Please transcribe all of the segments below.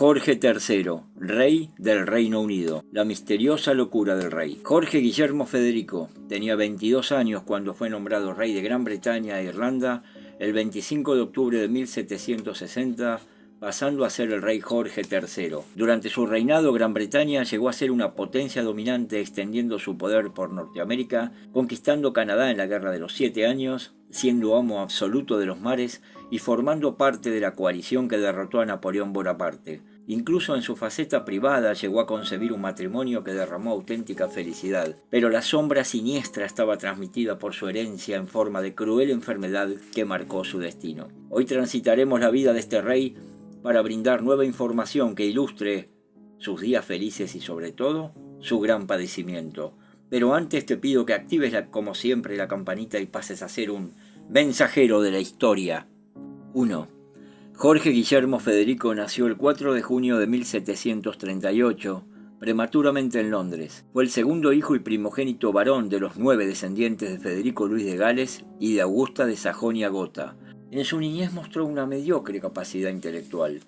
Jorge III, rey del Reino Unido. La misteriosa locura del rey. Jorge Guillermo Federico tenía 22 años cuando fue nombrado rey de Gran Bretaña e Irlanda el 25 de octubre de 1760, pasando a ser el rey Jorge III. Durante su reinado, Gran Bretaña llegó a ser una potencia dominante, extendiendo su poder por Norteamérica, conquistando Canadá en la Guerra de los 7 Años, siendo amo absoluto de los mares y formando parte de la coalición que derrotó a Napoleón Bonaparte. Incluso en su faceta privada llegó a concebir un matrimonio que derramó auténtica felicidad, pero la sombra siniestra estaba transmitida por su herencia en forma de cruel enfermedad que marcó su destino. Hoy transitaremos la vida de este rey para brindar nueva información que ilustre sus días felices y sobre todo su gran padecimiento. Pero antes te pido que actives como siempre la campanita y pases a ser un mensajero de la historia. 1. Jorge Guillermo Federico nació el 4 de junio de 1738, prematuramente en Londres. Fue el segundo hijo y primogénito varón de los 9 descendientes de Federico Luis de Gales y de Augusta de Sajonia-Gotha. En su niñez mostró una mediocre capacidad intelectual,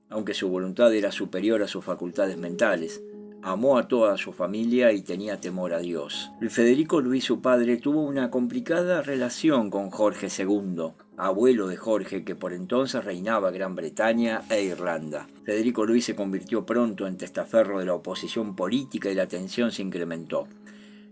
aunque su voluntad era superior a sus facultades mentales. Amó a toda su familia y tenía temor a Dios. Federico Luis, su padre, tuvo una complicada relación con Jorge II, abuelo de Jorge, que por entonces reinaba Gran Bretaña e Irlanda. Federico Luis se convirtió pronto en testaferro de la oposición política y la tensión se incrementó.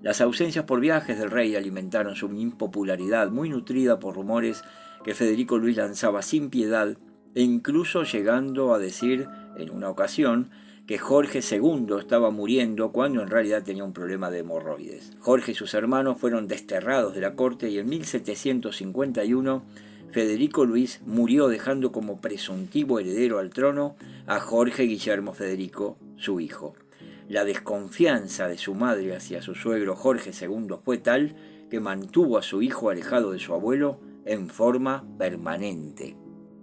Las ausencias por viajes del rey alimentaron su impopularidad, muy nutrida por rumores que Federico Luis lanzaba sin piedad, e incluso llegando a decir en una ocasión que Jorge II estaba muriendo cuando en realidad tenía un problema de hemorroides. Jorge y sus hermanos fueron desterrados de la corte y en 1751 Federico Luis murió dejando como presuntivo heredero al trono a Jorge Guillermo Federico, su hijo. La desconfianza de su madre hacia su suegro Jorge II fue tal que mantuvo a su hijo alejado de su abuelo en forma permanente.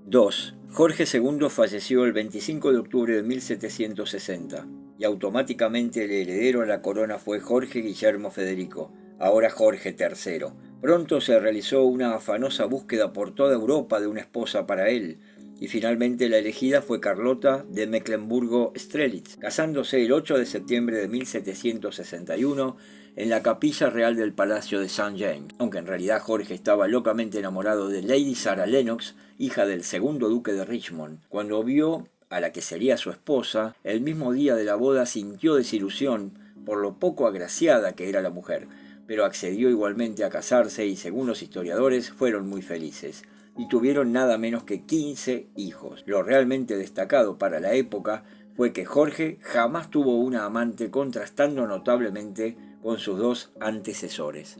2. Jorge II falleció el 25 de octubre de 1760 y automáticamente el heredero a la corona fue Jorge Guillermo Federico, ahora Jorge III. Pronto se realizó una afanosa búsqueda por toda Europa de una esposa para él, y finalmente la elegida fue Carlota de Mecklemburgo-Strelitz, casándose el 8 de septiembre de 1761 en la capilla real del Palacio de St. James, aunque en realidad Jorge estaba locamente enamorado de Lady Sarah Lennox, hija del segundo duque de Richmond. Cuando vio a la que sería su esposa, el mismo día de la boda sintió desilusión por lo poco agraciada que era la mujer, pero accedió igualmente a casarse y, según los historiadores, fueron muy felices y tuvieron nada menos que 15 hijos. Lo realmente destacado para la época fue que Jorge jamás tuvo una amante, contrastando notablemente con sus dos antecesores.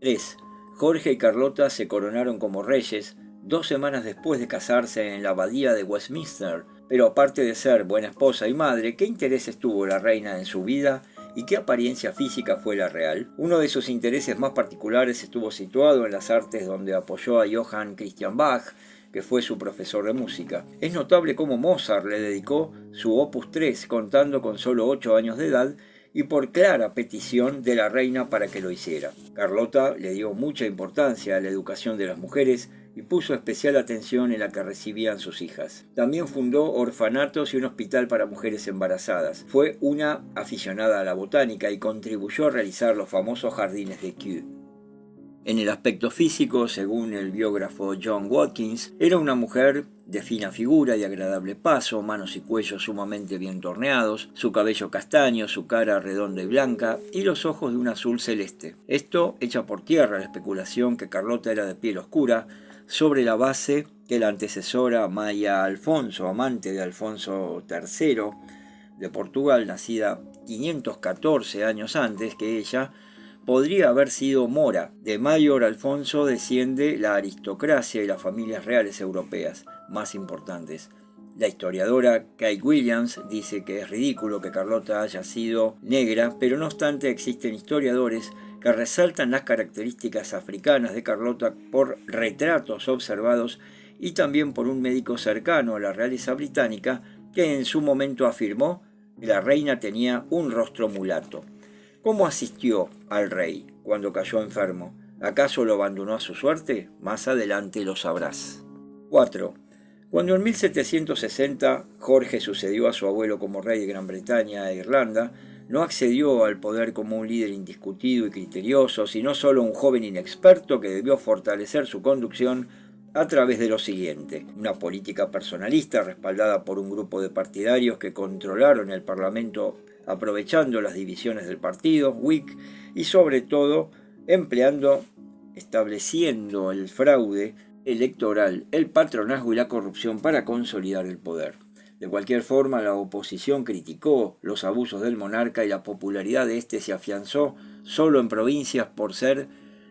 3. Jorge y Carlota se coronaron como reyes 2 semanas después de casarse en la abadía de Westminster, pero aparte de ser buena esposa y madre, ¿qué intereses tuvo la reina en su vida y qué apariencia física fue la real? Uno de sus intereses más particulares estuvo situado en las artes, donde apoyó a Johann Christian Bach, que fue su profesor de música. Es notable cómo Mozart le dedicó su Opus 3, contando con solo 8 años de edad, y por clara petición de la reina para que lo hiciera. Carlota le dio mucha importancia a la educación de las mujeres y puso especial atención en la que recibían sus hijas. También fundó orfanatos y un hospital para mujeres embarazadas. Fue una aficionada a la botánica y contribuyó a realizar los famosos jardines de Kew. En el aspecto físico, según el biógrafo John Watkins, era una mujer de fina figura y agradable paso, manos y cuello sumamente bien torneados, su cabello castaño, su cara redonda y blanca y los ojos de un azul celeste. Esto echa por tierra la especulación que Carlota era de piel oscura, sobre la base que la antecesora María Alfonso, amante de Alfonso III de Portugal, nacida 514 años antes que ella, podría haber sido mora. De Mayor Alfonso desciende la aristocracia y las familias reales europeas más importantes. La historiadora Kate Williams dice que es ridículo que Carlota haya sido negra, pero no obstante existen historiadores que resaltan las características africanas de Carlota por retratos observados y también por un médico cercano a la realeza británica que en su momento afirmó que la reina tenía un rostro mulato. ¿Cómo asistió al rey cuando cayó enfermo? ¿Acaso lo abandonó a su suerte? Más adelante lo sabrás. 4. Cuando en 1760 Jorge sucedió a su abuelo como rey de Gran Bretaña e Irlanda, no accedió al poder como un líder indiscutido y criterioso, sino solo un joven inexperto que debió fortalecer su conducción a través de lo siguiente: una política personalista respaldada por un grupo de partidarios que controlaron el Parlamento aprovechando las divisiones del partido, Whig, y sobre todo estableciendo el fraude electoral, el patronazgo y la corrupción para consolidar el poder. De cualquier forma, la oposición criticó los abusos del monarca y la popularidad de éste se afianzó solo en provincias por ser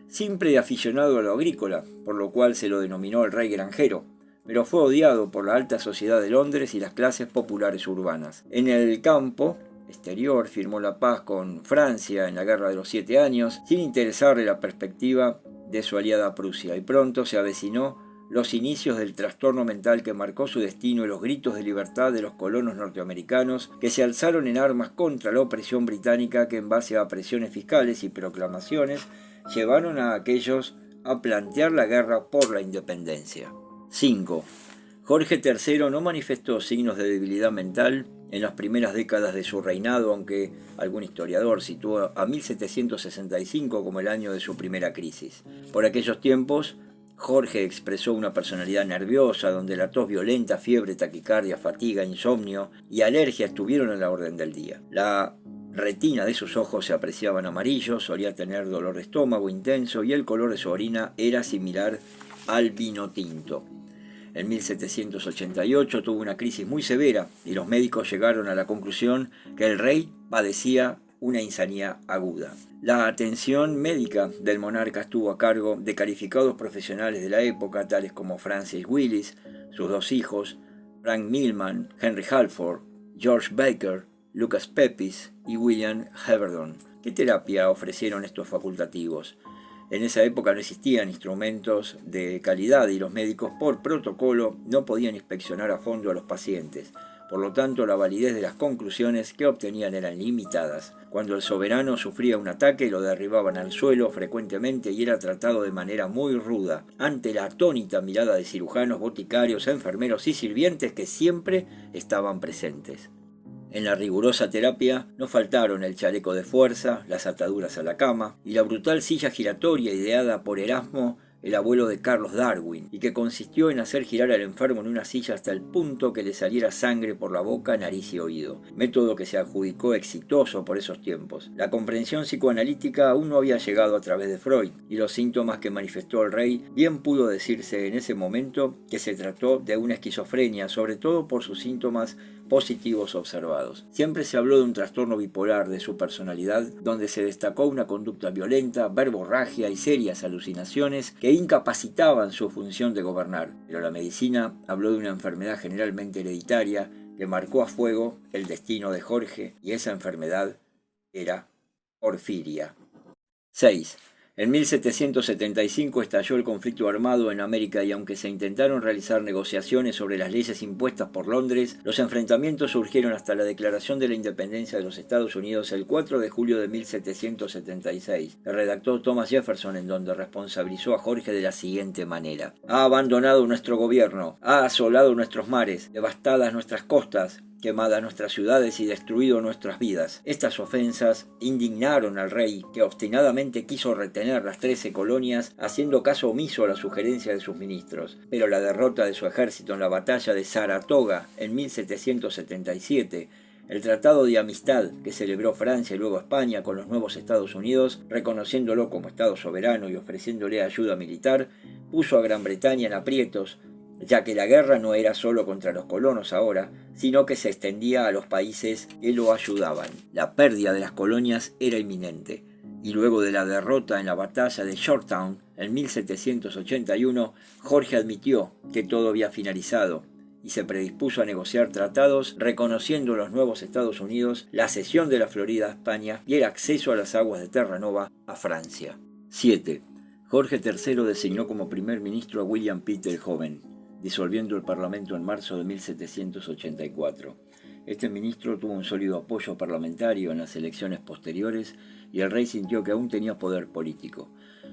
siempre aficionado a lo agrícola, por lo cual se lo denominó el rey granjero, pero fue odiado por la alta sociedad de Londres y las clases populares urbanas. En el campo exterior firmó la paz con Francia en la Guerra de los 7 Años, sin interesarle la perspectiva de su aliada Prusia, y pronto se avecinó los inicios del trastorno mental que marcó su destino y los gritos de libertad de los colonos norteamericanos que se alzaron en armas contra la opresión británica que en base a presiones fiscales y proclamaciones llevaron a aquellos a plantear la guerra por la independencia. 5. Jorge III no manifestó signos de debilidad mental en las primeras décadas de su reinado, aunque algún historiador situó a 1765 como el año de su primera crisis. Por aquellos tiempos, Jorge expresó una personalidad nerviosa, donde la tos violenta, fiebre, taquicardia, fatiga, insomnio y alergia estuvieron en la orden del día. La retina de sus ojos se apreciaban amarillos, solía tener dolor de estómago intenso y el color de su orina era similar al vino tinto. En 1788 tuvo una crisis muy severa y los médicos llegaron a la conclusión que el rey padecía una insania aguda. La atención médica del monarca estuvo a cargo de calificados profesionales de la época, tales como Francis Willis, sus 2 hijos, Frank Millman, Henry Halford, George Baker, Lucas Pepys y William Heverdon. ¿Qué terapia ofrecieron estos facultativos? En esa época no existían instrumentos de calidad y los médicos por protocolo no podían inspeccionar a fondo a los pacientes. Por lo tanto, la validez de las conclusiones que obtenían eran limitadas. Cuando el soberano sufría un ataque, lo derribaban al suelo frecuentemente y era tratado de manera muy ruda, ante la atónita mirada de cirujanos, boticarios, enfermeros y sirvientes que siempre estaban presentes. En la rigurosa terapia no faltaron el chaleco de fuerza, las ataduras a la cama y la brutal silla giratoria ideada por Erasmo, el abuelo de Carlos Darwin, y que consistió en hacer girar al enfermo en una silla hasta el punto que le saliera sangre por la boca, nariz y oído, método que se adjudicó exitoso por esos tiempos. La comprensión psicoanalítica aún no había llegado a través de Freud, y los síntomas que manifestó el rey bien pudo decirse en ese momento que se trató de una esquizofrenia, sobre todo por sus síntomas positivos observados. Siempre se habló de un trastorno bipolar de su personalidad, donde se destacó una conducta violenta, verborragia y serias alucinaciones que incapacitaban su función de gobernar. Pero la medicina habló de una enfermedad generalmente hereditaria que marcó a fuego el destino de Jorge, y esa enfermedad era porfiria. 6. En 1775 estalló el conflicto armado en América y aunque se intentaron realizar negociaciones sobre las leyes impuestas por Londres, los enfrentamientos surgieron hasta la declaración de la independencia de los Estados Unidos el 4 de julio de 1776, que redactó Thomas Jefferson, en donde responsabilizó a Jorge de la siguiente manera: «Ha abandonado nuestro gobierno, ha asolado nuestros mares, devastadas nuestras costas, quemadas nuestras ciudades y destruido nuestras vidas». Estas ofensas indignaron al rey, que obstinadamente quiso retener las 13 colonias, haciendo caso omiso a la sugerencia de sus ministros. Pero la derrota de su ejército en la batalla de Saratoga en 1777, el tratado de amistad que celebró Francia y luego España con los nuevos Estados Unidos, reconociéndolo como Estado soberano y ofreciéndole ayuda militar, puso a Gran Bretaña en aprietos, ya que la guerra no era solo contra los colonos ahora, sino que se extendía a los países que lo ayudaban. La pérdida de las colonias era inminente, y luego de la derrota en la batalla de Yorktown en 1781, Jorge admitió que todo había finalizado y se predispuso a negociar tratados reconociendo los nuevos Estados Unidos, la cesión de la Florida a España y el acceso a las aguas de Terranova a Francia. 7. Jorge III designó como primer ministro a William Pitt el Joven, disolviendo el Parlamento en marzo de 1784. Este ministro tuvo un sólido apoyo parlamentario en las elecciones posteriores y el rey sintió que aún tenía poder político.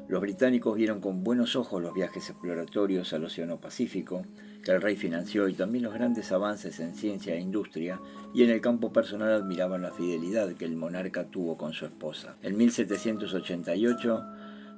Los británicos vieron con buenos ojos los viajes exploratorios al Océano Pacífico, que el rey financió, y también los grandes avances en ciencia e industria, y en el campo personal admiraban la fidelidad que el monarca tuvo con su esposa. En 1788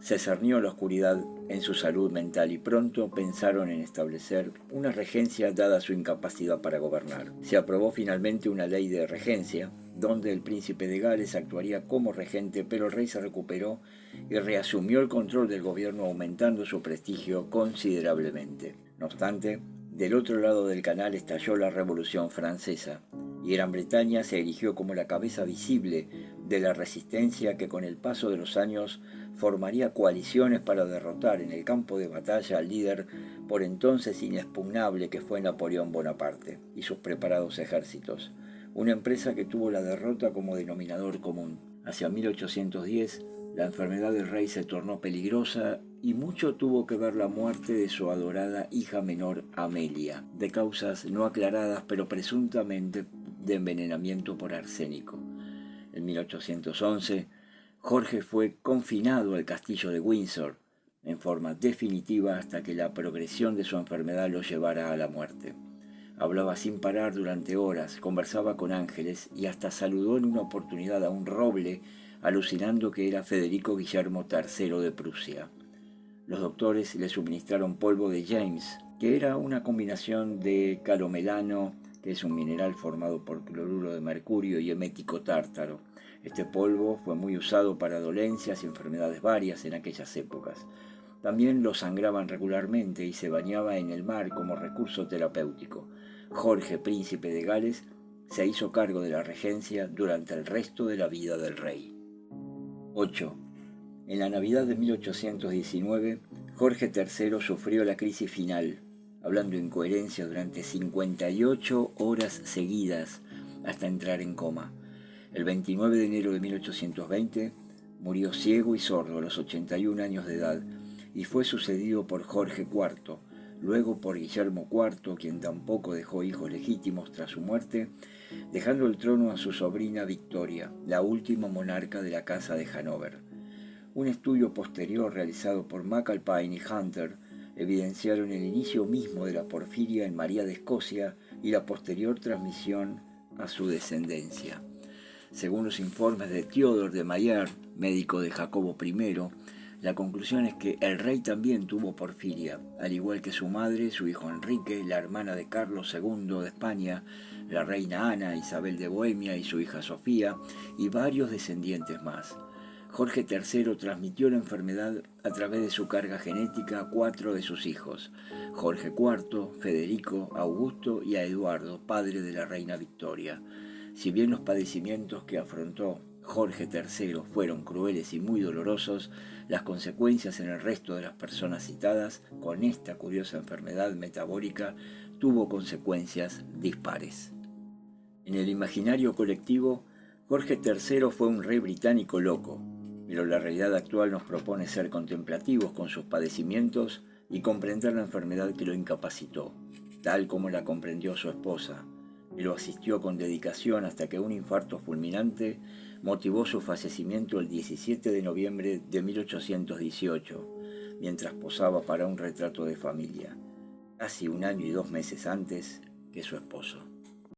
se cernió la oscuridad en su salud mental y pronto pensaron en establecer una regencia dada su incapacidad para gobernar. Se aprobó finalmente una ley de regencia, donde el príncipe de Gales actuaría como regente, pero el rey se recuperó y reasumió el control del gobierno, aumentando su prestigio considerablemente. No obstante, del otro lado del canal estalló la Revolución Francesa, y Gran Bretaña se erigió como la cabeza visible de la resistencia que con el paso de los años formaría coaliciones para derrotar en el campo de batalla al líder por entonces inexpugnable que fue Napoleón Bonaparte y sus preparados ejércitos, una empresa que tuvo la derrota como denominador común. Hacia 1810, la enfermedad del rey se tornó peligrosa y mucho tuvo que ver la muerte de su adorada hija menor Amelia, de causas no aclaradas pero presuntamente de envenenamiento por arsénico. En 1811, Jorge fue confinado al castillo de Windsor en forma definitiva hasta que la progresión de su enfermedad lo llevara a la muerte. Hablaba sin parar durante horas, conversaba con ángeles y hasta saludó en una oportunidad a un roble, alucinando que era Federico Guillermo III de Prusia. Los doctores le suministraron polvo de James, que era una combinación de calomelano, que es un mineral formado por cloruro de mercurio, y emético tártaro. Este polvo fue muy usado para dolencias y enfermedades varias en aquellas épocas. También lo sangraban regularmente y se bañaba en el mar como recurso terapéutico. Jorge, príncipe de Gales, se hizo cargo de la regencia durante el resto de la vida del rey. 8. En la Navidad de 1819, Jorge III sufrió la crisis final, hablando incoherencia durante 58 horas seguidas hasta entrar en coma. El 29 de enero de 1820 murió ciego y sordo a los 81 años de edad y fue sucedido por Jorge IV, luego por Guillermo IV, quien tampoco dejó hijos legítimos tras su muerte, dejando el trono a su sobrina Victoria, la última monarca de la Casa de Hannover. Un estudio posterior realizado por McAlpine y Hunter evidenciaron el inicio mismo de la porfiria en María de Escocia y la posterior transmisión a su descendencia. Según los informes de Theodor de Mayer, médico de Jacobo I, la conclusión es que el rey también tuvo porfiria, al igual que su madre, su hijo Enrique, la hermana de Carlos II de España, la reina Ana, Isabel de Bohemia y su hija Sofía, y varios descendientes más. Jorge III transmitió la enfermedad a través de su carga genética a 4 de sus hijos, Jorge IV, Federico, Augusto y a Eduardo, padre de la reina Victoria. Si bien los padecimientos que afrontó Jorge III fueron crueles y muy dolorosos, las consecuencias en el resto de las personas citadas con esta curiosa enfermedad metabólica tuvo consecuencias dispares. En el imaginario colectivo, Jorge III fue un rey británico loco, pero la realidad actual nos propone ser contemplativos con sus padecimientos y comprender la enfermedad que lo incapacitó, tal como la comprendió su esposa, que lo asistió con dedicación hasta que un infarto fulminante motivó su fallecimiento el 17 de noviembre de 1818, mientras posaba para un retrato de familia, casi 1 año y 2 meses antes que su esposo.